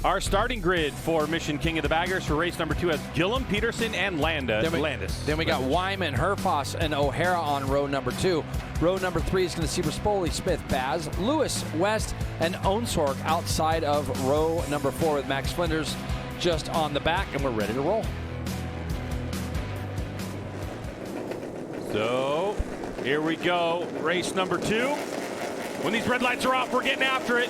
Our starting grid for Mission King of the Baggers for race number 2 has Gillum, Peterson, and Landis. Then we got Wyman, Herfoss, and O'Hara on row number 2. Row number 3 is going to see Rispoli, Smith, Baz, Lewis, West, and Ohnsorg outside of row number 4 with Max Flinders just on the back, and we're ready to roll. So here we go, race number 2. When these red lights are off, we're getting after it.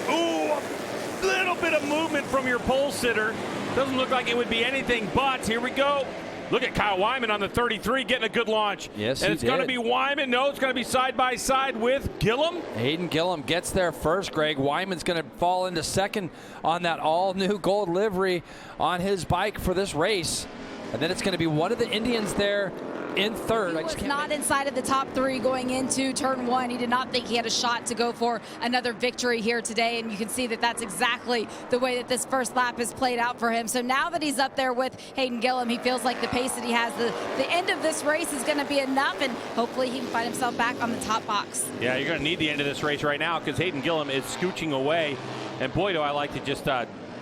Ooh, a little bit of movement from your pole sitter. Doesn't look like it would be anything, but here we go. Look at Kyle Wyman on the 33 getting a good launch. Yes, and it's going to be Wyman. No, it's going to be side by side with Gillum. Hayden Gillum gets there first, Greg. Wyman's going to fall into second on that all-new gold livery on his bike for this race. And then it's going to be one of the Indians there in third. He was not inside of the top 3 going into turn 1. He did not think he had a shot to go for another victory here today, and you can see that that's exactly the way that this first lap has played out for him. So now that he's up there with Hayden Gillum, he feels like the pace that he has, the end of this race is going to be enough, and hopefully he can find himself back on the top box. Yeah, you're going to need the end of this race right now because Hayden Gillum is scooching away, and boy, do I like to just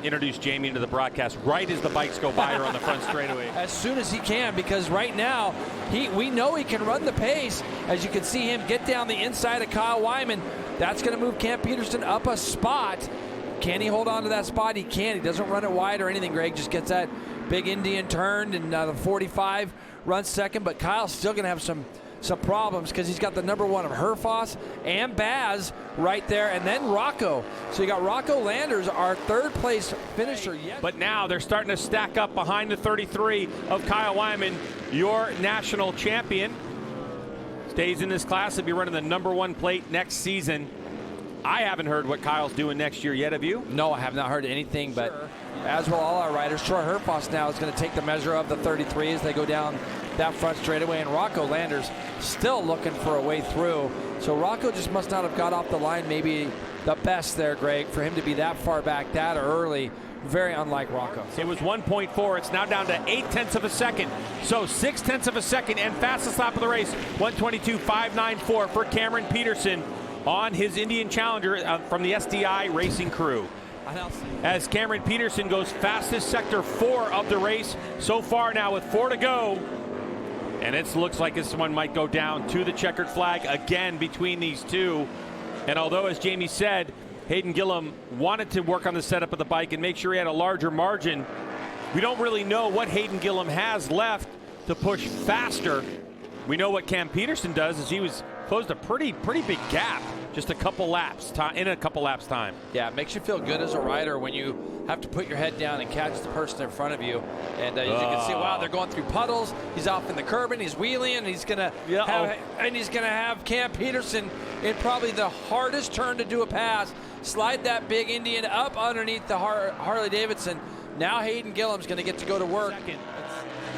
introduce Jamie into the broadcast right as the bikes go by her on the front straightaway. As soon as he can, because right now we know he can run the pace. As you can see him get down the inside of Kyle Wyman. That's going to move Cam Peterson up a spot. Can he hold on to that spot? He can. He doesn't run it wide or anything, Greg. Just gets that big Indian turned, and the 45 runs second. But Kyle's still going to have some problems because he's got the number 1 of Herfoss and Baz right there, and then Rocco. So you got Rocco Landers, our third place finisher yet. But now they're starting to stack up behind the 33 of Kyle Wyman, your national champion. Stays in this class. He'll be running the number 1 plate next season. I haven't heard what Kyle's doing next year yet, have you? No, I have not heard anything, but as will all our riders. Troy Herfoss now is going to take the measure of the 33 as they go down that front straightaway, and Rocco Landers still looking for a way through. So Rocco just must not have got off the line maybe the best there, Greg, for him to be that far back that early. Very unlike Rocco. It was 1.4. It's now down to 0.8 of a second. So 0.6 of a second, and fastest lap of the race, 1:22.594 for Cameron Peterson on his Indian Challenger from the SDI Racing crew. As Cameron Peterson goes fastest sector 4 of the race so far now with 4 to go. And it looks like this one might go down to the checkered flag again between these two. And although, as Jamie said, Hayden Gillum wanted to work on the setup of the bike and make sure he had a larger margin, we don't really know what Hayden Gillum has left to push faster. We know what Cam Peterson does is he was closed a pretty big gap just a couple laps in a couple laps time. Yeah, it makes you feel good as a rider when you have to put your head down and catch the person in front of you. And as you can see, wow, they're going through puddles. He's off in the curb and he's wheeling, and he's gonna have Cam Peterson in probably the hardest turn to do a pass. Slide that big Indian up underneath the Harley Davidson. Now Hayden Gillum's gonna get to go to work.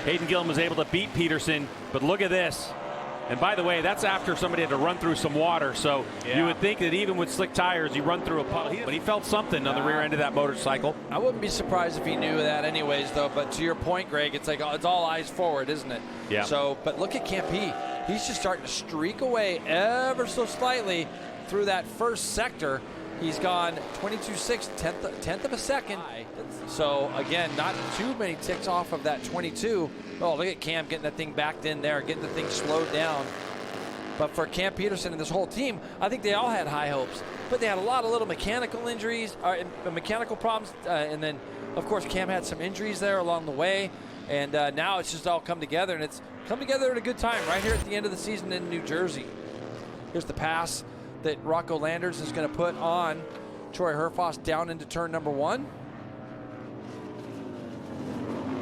Hayden Gillum was able to beat Peterson, but look at this. And by the way, that's after somebody had to run through some water. So you would think that even with slick tires, you run through a puddle. But he felt something on the rear end of that motorcycle. I wouldn't be surprised if he knew that anyways, though. But to your point, Greg, it's like it's all eyes forward, isn't it? Yeah. So, but look at Camp P. He's just starting to streak away ever so slightly through that first sector. He's gone 22.6, tenth of a second. So again, not too many ticks off of that 22. Oh, look at Cam getting that thing backed in there, getting the thing slowed down. But for Cam Peterson and this whole team, I think they all had high hopes. But they had a lot of little mechanical injuries, mechanical problems, and then of course Cam had some injuries there along the way. And now it's just all come together, and it's come together at a good time right here at the end of the season in New Jersey. Here's the pass that Rocco Landers is going to put on Troy Herfoss down into turn number 1.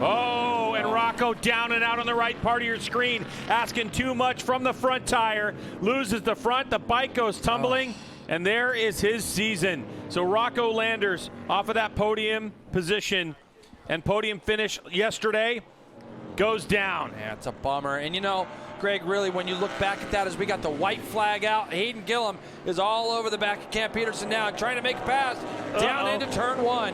Oh, and Rocco down and out on the right part of your screen, asking too much from the front tire. Loses the front, the bike goes tumbling, and there is his season. So Rocco Landers off of that podium position and podium finish yesterday goes down. Yeah, it's a bummer. And you know, Greg, really, when you look back at that, as we got the white flag out, Hayden Gillum is all over the back of Cam Peterson now, trying to make a pass down into turn 1.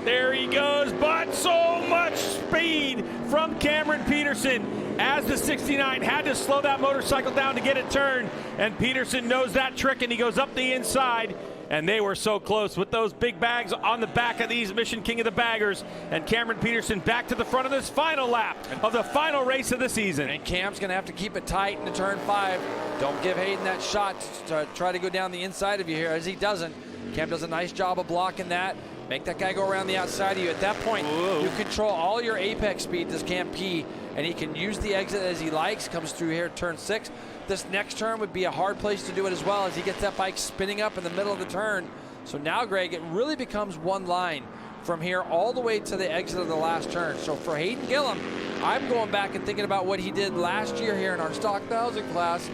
There he goes, but so much speed from Cameron Peterson as the 69 had to slow that motorcycle down to get it turned, and Peterson knows that trick, and he goes up the inside And they were so close with those big bags on the back of these Mission King of the Baggers. And Cameron Peterson back to the front of this final lap of the final race of the season. And Cam's going to have to keep it tight into turn 5. Don't give Hayden that shot to try to go down the inside of you here, as he doesn't. Cam does a nice job of blocking that. Make that guy go around the outside of you. At that point, you control all your apex speed, this Cam P, and he can use the exit as he likes. Comes through here at turn 6. This next turn would be a hard place to do it as well, as he gets that bike spinning up in the middle of the turn. So now, Greg, it really becomes one line from here all the way to the exit of the last turn. So for Hayden Gillum, I'm going back and thinking about what he did last year here in our Stock 1000 class.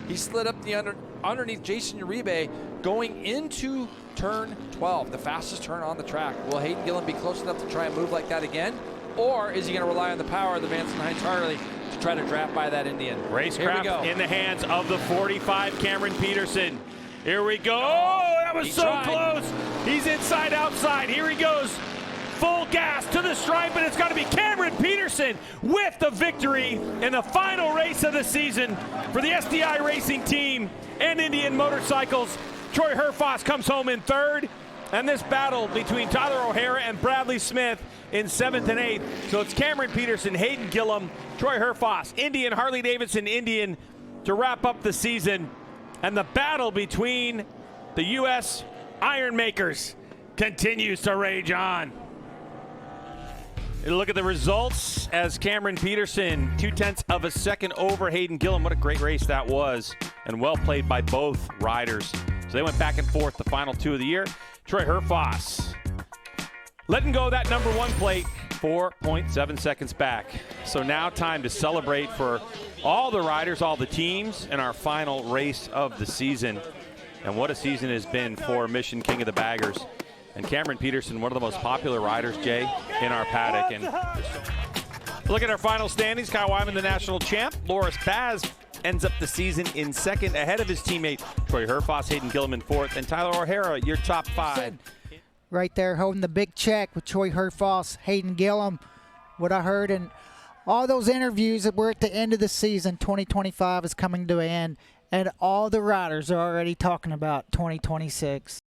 He slid up the underneath Jason Uribe going into turn 12, the fastest turn on the track. Will Hayden Gillum be close enough to try and move like that again? Or is he going to rely on the power of the Vanson Hines Harley to try to draft by that Indian? Racecraft in the hands of the 45, Cameron Peterson. Here we go. Oh, that was so close. He's inside, outside. Here he goes. Full gas to the stripe, and it's got to be Cameron Peterson with the victory in the final race of the season for the SDI Racing Team and Indian Motorcycles. Troy Herfoss comes home in 3rd, and this battle between Tyler O'Hara and Bradley Smith in 7th and 8th. So it's Cameron Peterson, Hayden Gillum, Troy Herfoss, Indian, Harley Davidson, Indian to wrap up the season. And the battle between the U.S. Iron Makers continues to rage on. Look at the results as Cameron Peterson, 0.2 of a second over Hayden Gillum. What a great race that was, and well played by both riders. So they went back and forth the final 2 of the year. Troy Herfoss letting go of that number 1 plate, 4.7 seconds back. So now time to celebrate for all the riders, all the teams, in our final race of the season. And what a season it has been for Mission King of the Baggers. And Cameron Peterson, one of the most popular riders, Jay, in our paddock. And look at our final standings. Kyle Wyman, the national champ. Loris Baz ends up the season in 2nd ahead of his teammate Troy Herfoss, Hayden Gillum in 4th, and Tyler O'Hara, your top 5. Right there holding the big check with Troy Herfoss, Hayden Gillum. What I heard in all those interviews that we're at the end of the season, 2025 is coming to an end, and all the riders are already talking about 2026.